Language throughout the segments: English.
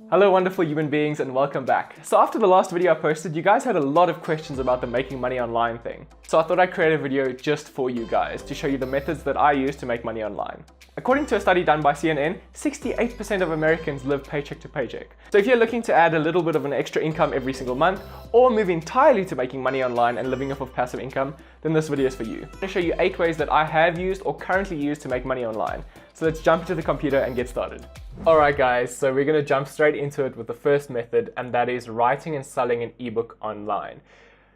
Hello wonderful human beings and welcome back. So after the last video I posted, you guys had a lot of questions about the making money online thing. So I thought I'd create a video just for you guys to show you the methods that I use to make money online. According to a study done by CNN, 68% of Americans live paycheck to paycheck. So if you're looking to add a little bit of an extra income every single month, or move entirely to making money online and living off of passive income, then this video is for you. I'm going to show you 8 ways that I have used or currently use to make money online. So let's jump into the computer and get started. Alright guys, so we're going to jump straight into it with the first method, and that is writing and selling an ebook online.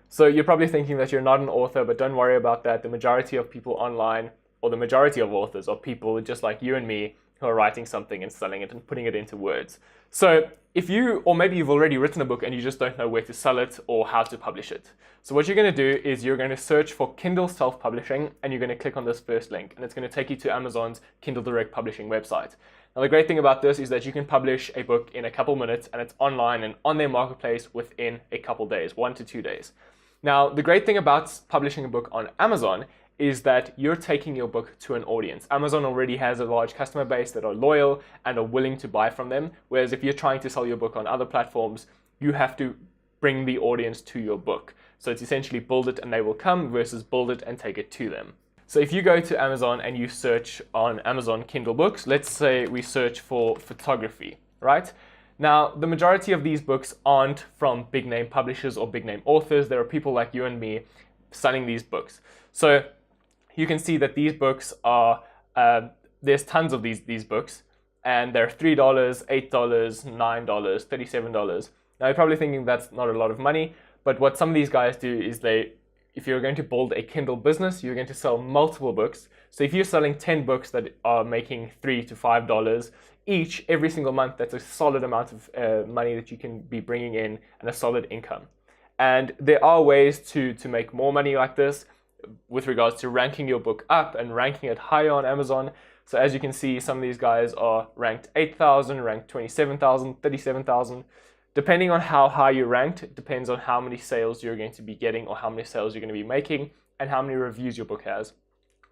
So you're probably thinking that you're not an author, but don't worry about that. The majority of people online, or the majority of authors, are people just like you and me who are writing something and selling it and putting it into words. So if you, or maybe you've already written a book and you just don't know where to sell it or how to publish it. So what you're going to do is you're going to search for Kindle self-publishing, and you're going to click on this first link, and it's going to take you to Amazon's Kindle Direct Publishing website. Now the great thing about this is that you can publish a book in a couple minutes, and it's online and on their marketplace within a couple days, 1 to 2 days. Now the great thing about publishing a book on Amazon is that you're taking your book to an audience. Amazon already has a large customer base that are loyal and are willing to buy from them, whereas if you're trying to sell your book on other platforms, you have to bring the audience to your book. So it's essentially build it and they will come versus build it and take it to them. So if you go to Amazon and you search on Amazon Kindle books, let's say we search for photography, right? Now, the majority of these books aren't from big name publishers or big name authors. There are people like you and me selling these books. So you can see that these books are, there's tons of these books, and they're $3, $8, $9, $37. Now you're probably thinking that's not a lot of money, but what some of these guys do is if you're going to build a Kindle business, you're going to sell multiple books. So if you're selling 10 books that are making $3 to $5 each every single month, that's a solid amount of money that you can be bringing in and a solid income. And there are ways to make more money like this with regards to ranking your book up and ranking it higher on Amazon. So as you can see, some of these guys are ranked 8,000, ranked 27,000, 37,000. Depending on how high you're ranked, it depends on how many sales you're going to be getting or how many sales you're going to be making and how many reviews your book has.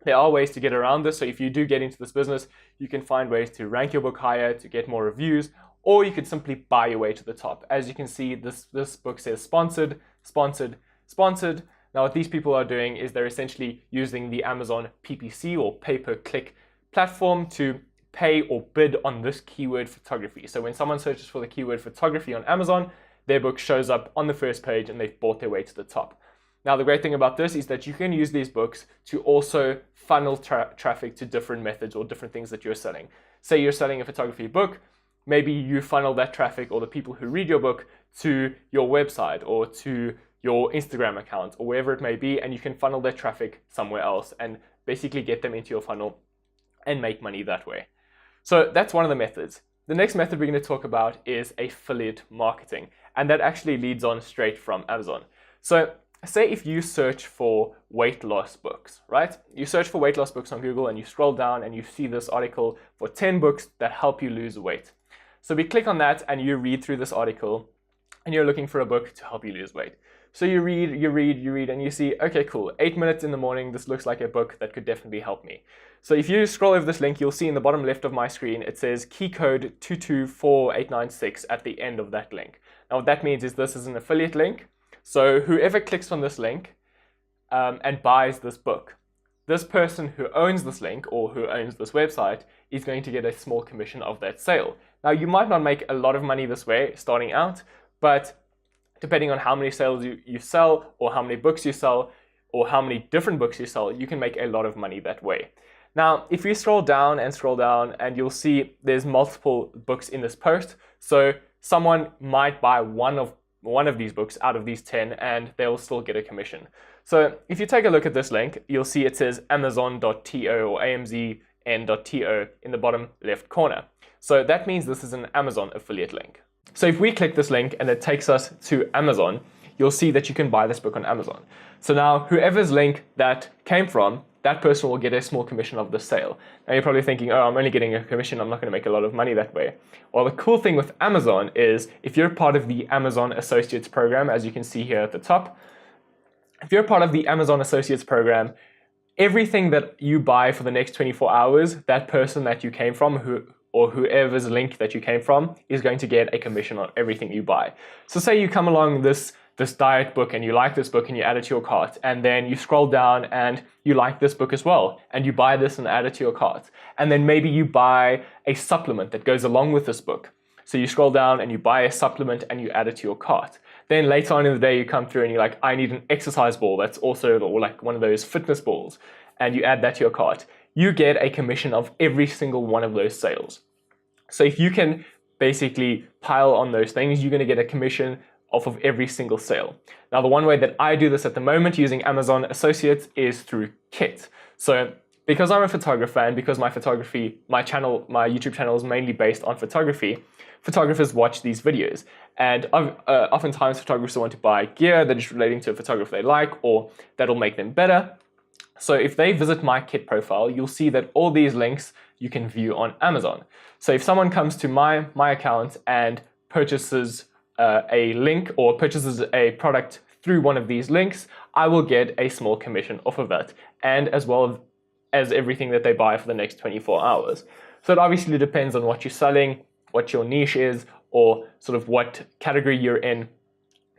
There are ways to get around this. So if you do get into this business, you can find ways to rank your book higher to get more reviews, or you could simply buy your way to the top. As you can see, this book says sponsored, sponsored, sponsored. Now what these people are doing is they're essentially using the Amazon PPC or pay-per-click platform to pay or bid on this keyword photography. So when someone searches for the keyword photography on Amazon, their book shows up on the first page and they've bought their way to the top. Now the great thing about this is that you can use these books to also funnel traffic to different methods or different things that you're selling. Say you're selling a photography book, maybe you funnel that traffic or the people who read your book to your website or to your Instagram account or wherever it may be, and you can funnel that traffic somewhere else and basically get them into your funnel and make money that way. So that's one of the methods. The next method we're going to talk about is affiliate marketing, and that actually leads on straight from Amazon. So say if you search for weight loss books, right? You search for weight loss books on Google and you scroll down and you see this article for 10 books that help you lose weight. So we click on that and you read through this article and you're looking for a book to help you lose weight. So you read, and you see, okay, cool, 8 minutes in the morning, this looks like a book that could definitely help me. So if you scroll over this link, you'll see in the bottom left of my screen, it says key code 224896 at the end of that link. Now what that means is this is an affiliate link. So whoever clicks on this link and buys this book, this person who owns this link or who owns this website is going to get a small commission of that sale. Now you might not make a lot of money this way starting out, but depending on how many sales you sell or how many books you sell or how many different books you sell, you can make a lot of money that way. Now, if you scroll down and you'll see there's multiple books in this post. So someone might buy one of these books out of these 10 and they'll still get a commission. So if you take a look at this link, you'll see it says amazon.to or amzn.to in the bottom left corner. So that means this is an Amazon affiliate link. So if we click this link and it takes us to Amazon, you'll see that you can buy this book on Amazon. So now whoever's link that came from, that person will get a small commission of the sale. Now you're probably thinking, oh, I'm only getting a commission, I'm not going to make a lot of money that way. Well, the cool thing with Amazon is if you're part of the Amazon Associates program, as you can see here at the top, if you're part of the Amazon Associates program, everything that you buy for the next 24 hours, that person that you came from, or whoever's link that you came from is going to get a commission on everything you buy. So say you come along this diet book and you like this book and you add it to your cart, and then you scroll down and you like this book as well and you buy this and add it to your cart, and then maybe you buy a supplement that goes along with this book. So you scroll down and you buy a supplement and you add it to your cart. Then later on in the day you come through and you're like, I need an exercise ball that's also, or like one of those fitness balls, and you add that to your cart. You get a commission of every single one of those sales. So if you can basically pile on those things, you're going to get a commission off of every single sale. Now, the one way that I do this at the moment using Amazon Associates is through Kit. So because I'm a photographer and because my YouTube channel is mainly based on photography, photographers watch these videos. And oftentimes photographers want to buy gear that is relating to a photographer they like or that'll make them better. So if they visit my Kit profile, you'll see that all these links you can view on Amazon. So if someone comes to my account and purchases a link or purchases a product through one of these links, I will get a small commission off of that, and as well as everything that they buy for the next 24 hours. So it obviously depends on what you're selling, what your niche is, or sort of what category you're in,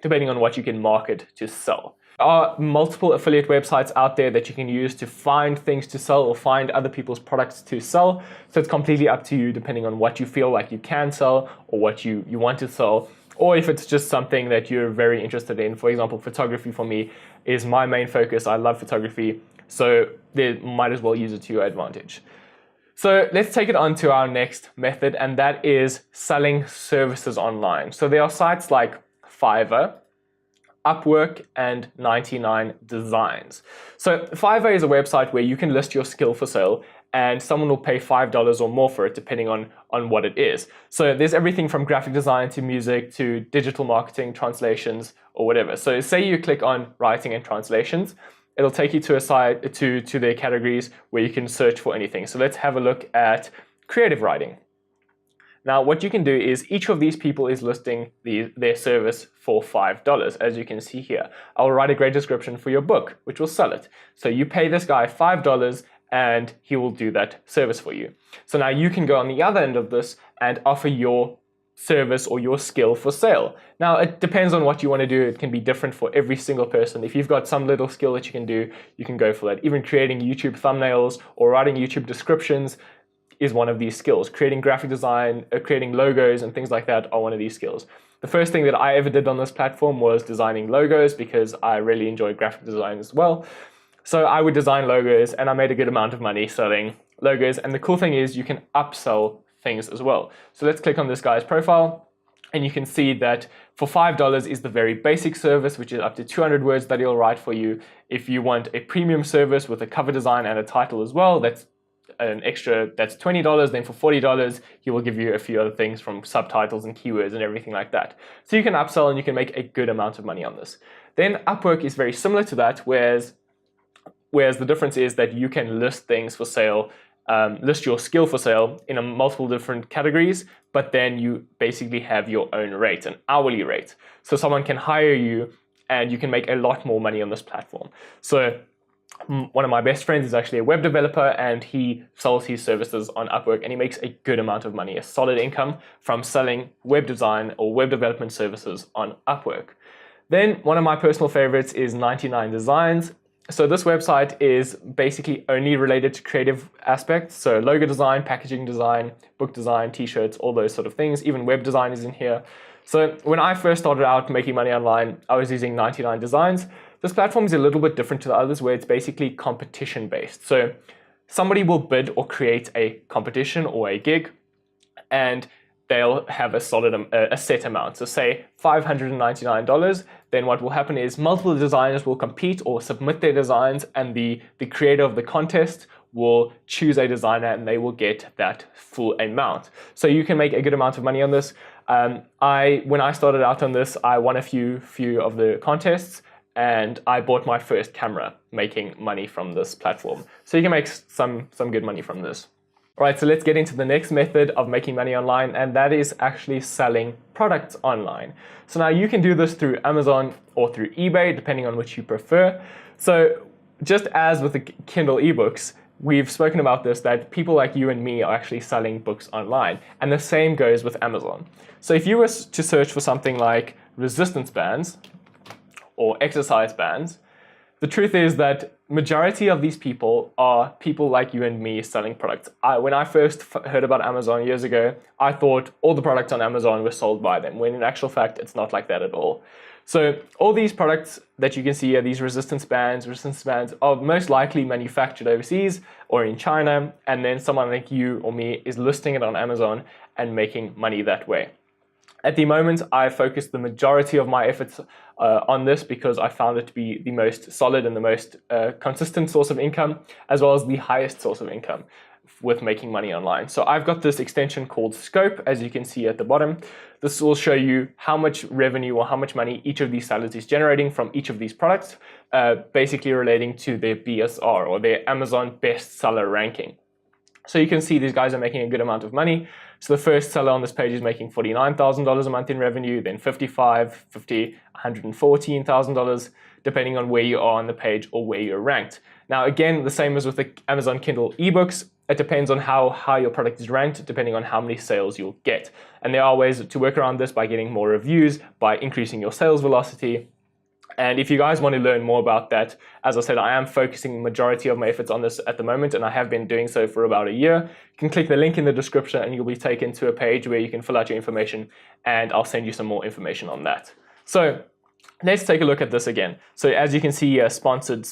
depending on what you can market to sell. There are multiple affiliate websites out there that you can use to find things to sell or find other people's products to sell. So it's completely up to you depending on what you feel like you can sell or what you want to sell, or if it's just something that you're very interested in. For example, photography for me is my main focus. I love photography, so they might as well use it to your advantage. So let's take it on to our next method, and that is selling services online. So there are sites like Fiverr, Upwork, and 99 Designs. So Fiverr is a website where you can list your skill for sale and someone will pay $5 or more for it depending on what it is. So there's everything from graphic design to music to digital marketing, translations, or whatever. So say you click on writing and translations, it'll take you to a site to their categories where you can search for anything. So let's have a look at creative writing. Now, what you can do is each of these people is listing their service for $5, as you can see here. I'll write a great description for your book, which will sell it. So you pay this guy $5 and he will do that service for you. So now you can go on the other end of this and offer your service or your skill for sale. Now, it depends on what you want to do. It can be different for every single person. If you've got some little skill that you can do, you can go for that. Even creating YouTube thumbnails or writing YouTube descriptions is one of these skills. Creating graphic design, creating logos and things like that are one of these skills. The first thing that I ever did on this platform was designing logos because I really enjoy graphic design as well. So I would design logos and I made a good amount of money selling logos. And the cool thing is you can upsell things as well. So let's click on this guy's profile and you can see that for $5 is the very basic service, which is up to 200 words that he'll write for you. If you want a premium service with a cover design and a title as well, that's an extra, that's $20. Then for $40, he will give you a few other things from subtitles and keywords and everything like that. So you can upsell and you can make a good amount of money on this. Then Upwork is very similar to that, whereas the difference is that you can list things for sale, list your skill for sale in a multiple different categories, but then you basically have your own rate, an hourly rate. So someone can hire you and you can make a lot more money on this platform. So one of my best friends is actually a web developer and he sells his services on Upwork and he makes a good amount of money, a solid income from selling web design or web development services on Upwork. Then one of my personal favorites is 99 Designs. So this website is basically only related to creative aspects. So logo design, packaging design, book design, t-shirts, all those sort of things. Even web design is in here. So when I first started out making money online, I was using 99 Designs. This platform is a little bit different to the others where it's basically competition based. So somebody will bid or create a competition or a gig and they'll have a set amount. So say $599, then what will happen is multiple designers will compete or submit their designs and the creator of the contest will choose a designer and they will get that full amount. So you can make a good amount of money on this. When I started out on this, I won a few of the contests and I bought my first camera making money from this platform. So you can make some good money from this. All right, so let's get into the next method of making money online, and that is actually selling products online. So now you can do this through Amazon or through eBay, depending on which you prefer. So just as with the Kindle ebooks, we've spoken about this, that people like you and me are actually selling books online. And the same goes with Amazon. So if you were to search for something like resistance bands or exercise bands, the truth is that majority of these people are people like you and me selling products. When I first heard about Amazon years ago, I thought all the products on Amazon were sold by them, when in actual fact, it's not like that at all. So all these products that you can see here, these resistance bands are most likely manufactured overseas or in China, and then someone like you or me is listing it on Amazon and making money that way. At the moment, I focused the majority of my efforts on this because I found it to be the most solid and the most consistent source of income, as well as the highest source of income with making money online. So I've got this extension called Scope, as you can see at the bottom. This will show you how much revenue or how much money each of these sellers is generating from each of these products, basically relating to their BSR or their Amazon bestseller ranking. So you can see these guys are making a good amount of money. So the first seller on this page is making $49,000 a month in revenue, then $55,000, $50,000, $114,000, depending on where you are on the page or where you're ranked. Now, again, the same as with the Amazon Kindle ebooks, it depends on how your product is ranked, depending on how many sales you'll get. And there are ways to work around this by getting more reviews, by increasing your sales velocity. And if you guys want to learn more about that, as I said, I am focusing the majority of my efforts on this at the moment, and I have been doing so for about a year. You can click the link in the description and you'll be taken to a page where you can fill out your information, and I'll send you some more information on that. So let's take a look at this again. So as you can see here, sponsored.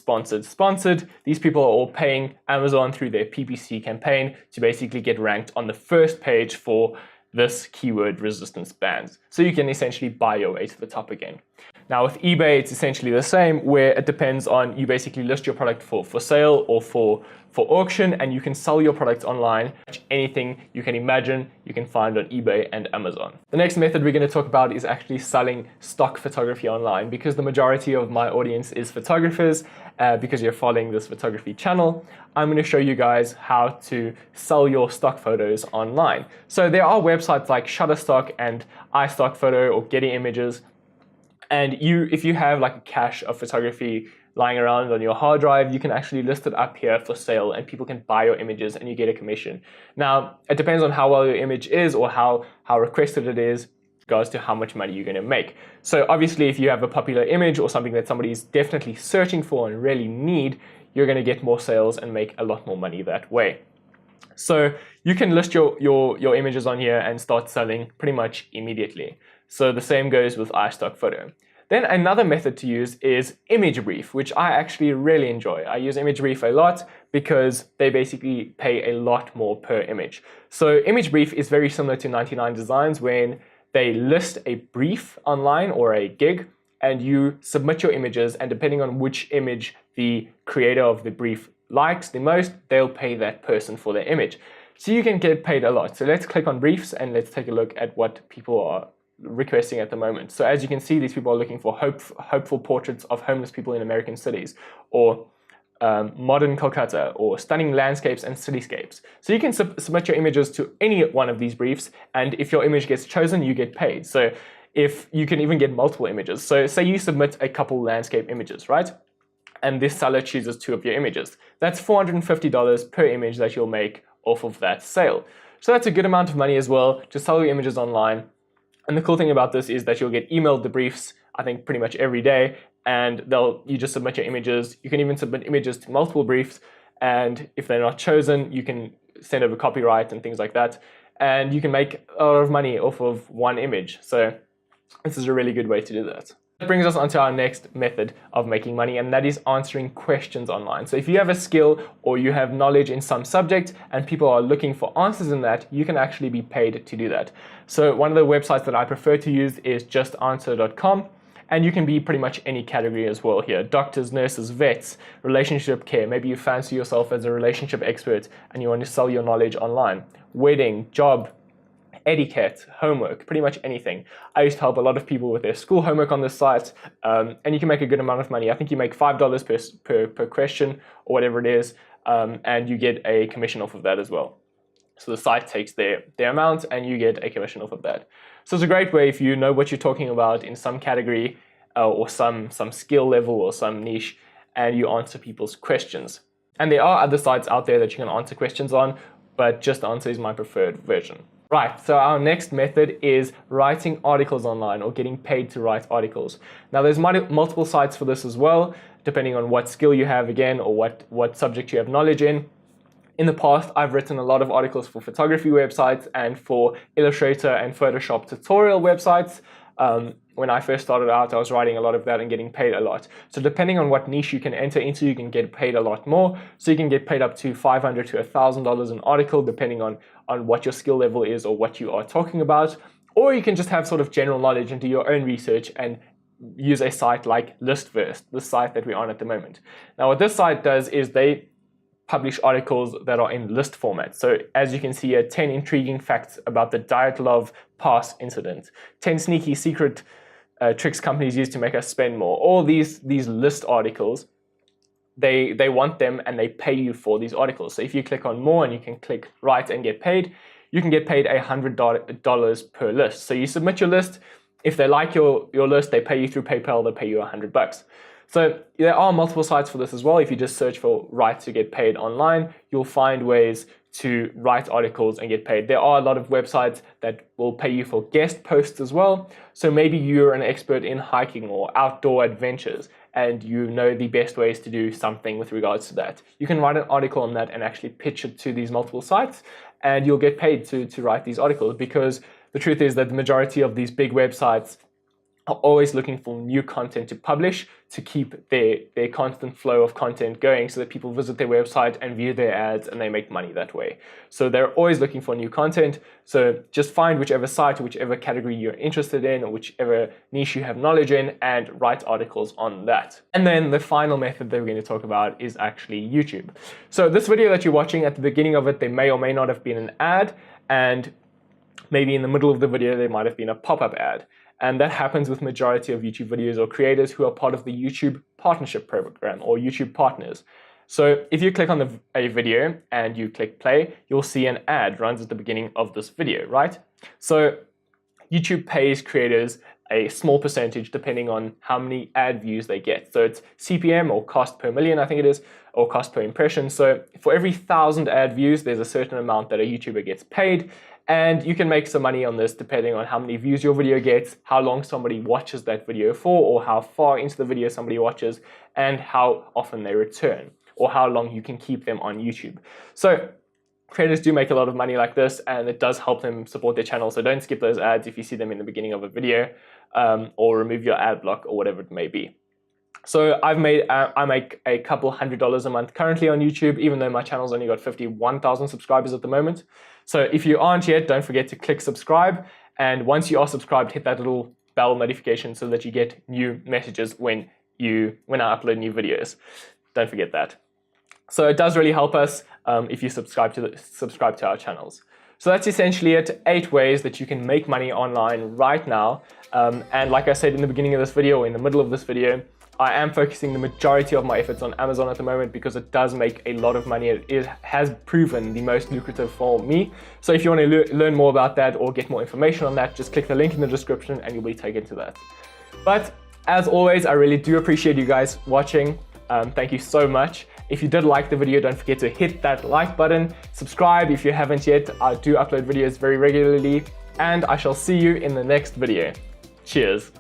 These people are all paying Amazon through their PPC campaign to basically get ranked on the first page for this keyword resistance bands. So you can essentially buy your way to the top again. Now with eBay, it's essentially the same, where it depends on, you basically list your product for sale or for auction, and you can sell your product online. Anything you can imagine, you can find on eBay and Amazon. The next method we're going to talk about is actually selling stock photography online, because the majority of my audience is photographers, because you're following this photography channel. I'm going to show you guys how to sell your stock photos online. So there are websites like Shutterstock and iStockPhoto or Getty Images. And if you have like a cache of photography lying around on your hard drive, you can actually list it up here for sale, and people can buy your images and you get a commission. Now, it depends on how well your image is or how requested it is, regards to how much money you're going to make. So obviously, if you have a popular image or something that somebody is definitely searching for and really need, you're going to get more sales and make a lot more money that way. So you can list your images on here and start selling pretty much immediately. So the same goes with iStockPhoto. Then another method to use is ImageBrief, which I actually really enjoy. I use ImageBrief a lot because they basically pay a lot more per image. So ImageBrief is very similar to 99 Designs, when they list a brief online or a gig, and you submit your images, and depending on which image the creator of the brief likes the most, they'll pay that person for their image. So you can get paid a lot. So let's click on briefs and let's take a look at what people are requesting at the moment. So as you can see, these people are looking for hopeful portraits of homeless people in American cities, or modern Calcutta, or stunning landscapes and cityscapes. So you can submit your images to any one of these briefs, and if your image gets chosen, you get paid. So if you can even get multiple images. So say you submit a couple landscape images, right? And this seller chooses 2 of your images. That's $450 per image that you'll make off of that sale. So that's a good amount of money as well to sell your images online. And the cool thing about this is that you'll get emailed the briefs, I think pretty much every day, and you just submit your images. You can even submit images to multiple briefs, and if they're not chosen, you can send over copyright and things like that, and you can make a lot of money off of one image. So this is a really good way to do that. That brings us onto our next method of making money, and that is answering questions online. So if you have a skill or you have knowledge in some subject and people are looking for answers in that, you can actually be paid to do that. So one of the websites that I prefer to use is justanswer.com, and you can be pretty much any category as well here. Doctors, nurses, vets, relationship care. Maybe you fancy yourself as a relationship expert and you want to sell your knowledge online. Wedding, job, etiquette, homework, pretty much anything. I used to help a lot of people with their school homework on this site, and you can make a good amount of money. I think you make $5 per question or whatever it is, and you get a commission off of that as well. So the site takes their amount and you get a commission off of that. So it's a great way if you know what you're talking about in some category or some skill level or some niche, and you answer people's questions. And there are other sites out there that you can answer questions on, but Just Answer is my preferred version. Right, so our next method is writing articles online or getting paid to write articles. Now there's multiple sites for this as well, depending on what skill you have again or what subject you have knowledge in. In the past, I've written a lot of articles for photography websites and for Illustrator and Photoshop tutorial websites. When I first started out, I was writing a lot of that and getting paid a lot. So depending on what niche you can enter into, you can get paid a lot more. So you can get paid up to $500 to $1,000 an article, depending on what your skill level is or what you are talking about. Or you can just have sort of general knowledge and do your own research and use a site like Listverse, the site that we're on at the moment. Now what this site does is they publish articles that are in list format. So as you can see here, 10 intriguing facts about the Dyatlov Pass incident, 10 sneaky secret tricks companies use to make us spend more. All these list articles, they want them and they pay you for these articles. So if you click on more and you can click write and get paid, you can get paid $100 per list. So you submit your list. If they like your list, they pay you through PayPal, they pay you $100. So there are multiple sites for this as well. If you just search for write to get paid online, you'll find ways to write articles and get paid. There are a lot of websites that will pay you for guest posts as well. So maybe you're an expert in hiking or outdoor adventures and you know the best ways to do something with regards to that. You can write an article on that and actually pitch it to these multiple sites and you'll get paid to write these articles, because the truth is that the majority of these big websites are always looking for new content to publish to keep their constant flow of content going so that people visit their website and view their ads and they make money that way. So they're always looking for new content. So just find whichever site or whichever category you're interested in or whichever niche you have knowledge in and write articles on that. And then the final method that we're going to talk about is actually YouTube. So this video that you're watching, at the beginning of it, there may or may not have been an ad, and maybe in the middle of the video there might have been a pop-up ad. And that happens with majority of YouTube videos or creators who are part of the YouTube Partnership Program or YouTube Partners. So if you click on a video and you click play, you'll see an ad runs at the beginning of this video, right? So YouTube pays creators a small percentage depending on how many ad views they get. So it's CPM or cost per million, I think it is, or cost per impression. So for every 1,000 ad views, there's a certain amount that a YouTuber gets paid. And you can make some money on this depending on how many views your video gets, how long somebody watches that video for, or how far into the video somebody watches, and how often they return, or how long you can keep them on YouTube. So creators do make a lot of money like this, and it does help them support their channel. So don't skip those ads if you see them in the beginning of a video, or remove your ad block or whatever it may be. So I make a couple $100 a month currently on YouTube, even though my channel's only got 51,000 subscribers at the moment. So if you aren't yet, don't forget to click subscribe. And once you are subscribed, hit that little bell notification so that you get new messages when I upload new videos. Don't forget that. So it does really help us if you subscribe to our channels. So that's essentially it, 8 ways that you can make money online right now. And like I said in the beginning of this video, or in the middle of this video, I am focusing the majority of my efforts on Amazon at the moment because it does make a lot of money. It has proven the most lucrative for me. So if you want to learn more about that or get more information on that, just click the link in the description and you'll be taken to that. But as always, I really do appreciate you guys watching. Thank you so much. If you did like the video, don't forget to hit that like button. Subscribe if you haven't yet. I do upload videos very regularly, and I shall see you in the next video. Cheers.